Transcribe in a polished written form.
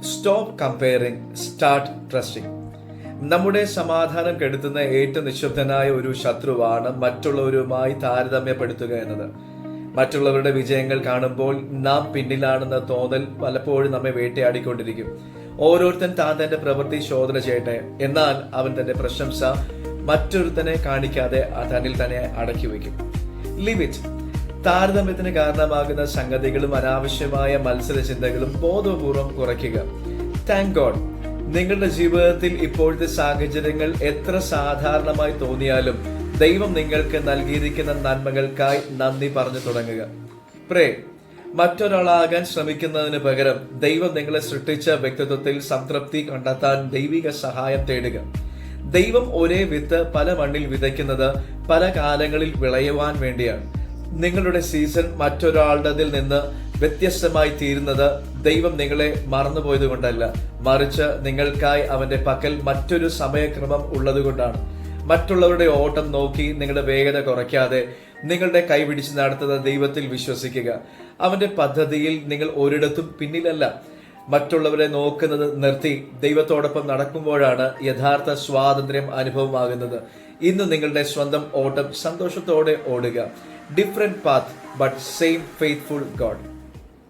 Stop comparing, start trusting. നമ്മുടെ സമാധാനം കെടുത്തുന്ന ഏറ്റവും നിശബ്ദനായ ഒരു ശത്രുവാണ് മറ്റുള്ളവരുമായി താരതമ്യപ്പെടുത്തുക എന്നത്. മറ്റുള്ളവരുടെ വിജയങ്ങൾ കാണുമ്പോൾ നാം പിന്നിലാണെന്ന തോന്നൽ പലപ്പോഴും നമ്മെ വേട്ടയാടിക്കൊണ്ടിരിക്കും. ഓരോരുത്തൻ താൻ തന്റെ പ്രവൃത്തി ശോധന ചെയ്യട്ടെ, എന്നാൽ അവൻ തന്റെ പ്രശംസ മറ്റൊരുത്തനെ കാണിക്കാതെ തന്നിൽ തന്നെ അടക്കി വയ്ക്കും. Live it. താരതമ്യത്തിന് കാരണമാകുന്ന സംഗതികളും അനാവശ്യമായ മത്സര ചിന്തകളും ബോധപൂർവം കുറയ്ക്കുക. Thank God. നിങ്ങളുടെ ജീവിതത്തിൽ ഇപ്പോഴത്തെ സാഹചര്യങ്ങൾ എത്ര സാധാരണമായി തോന്നിയാലും ദൈവം നിങ്ങൾക്ക് നൽകിയിരിക്കുന്ന നന്മകൾക്കായി നന്ദി പറഞ്ഞു തുടങ്ങുക. പ്രേ. മറ്റൊരാളാകാൻ ശ്രമിക്കുന്നതിന് പകരം ദൈവം നിങ്ങളെ സൃഷ്ടിച്ച വ്യക്തിത്വത്തിൽ സംതൃപ്തി കണ്ടെത്താൻ ദൈവിക സഹായം തേടുക. ദൈവം ഒരേ വിത്ത് പല മണ്ണിൽ വിതയ്ക്കുന്നത് പല കാലങ്ങളിൽ വിളയുവാൻ വേണ്ടിയാണ്. നിങ്ങളുടെ സീസൺ മറ്റൊരാളുടേതിൽ നിന്ന് വ്യത്യസ്തമായി തീരുന്നത് ദൈവം നിങ്ങളെ മറന്നുപോയത് കൊണ്ടല്ല, മറിച്ച് നിങ്ങൾക്കായി അവന്റെ പക്കൽ മറ്റൊരു സമയക്രമം ഉള്ളതുകൊണ്ടാണ്. മറ്റുള്ളവരുടെ ഓട്ടം നോക്കി നിങ്ങളുടെ വേഗത കുറയ്ക്കാതെ നിങ്ങളുടെ കൈപിടിച്ച് നടത്തുന്ന ദൈവത്തിൽ വിശ്വസിക്കുക. അവന്റെ പദ്ധതിയിൽ നിങ്ങൾ ഒരിടത്തും പിന്നിലല്ല. മറ്റുള്ളവരെ നോക്കുന്നത് നിർത്തി ദൈവത്തോടൊപ്പം നടക്കുമ്പോഴാണ് യഥാർത്ഥ സ്വാതന്ത്ര്യം അനുഭവമാകുന്നത്. ഇന്ന് നിങ്ങളുടെ സ്വന്തം ഓട്ടം സന്തോഷത്തോടെ ഓടുക. Different path but same faithful God.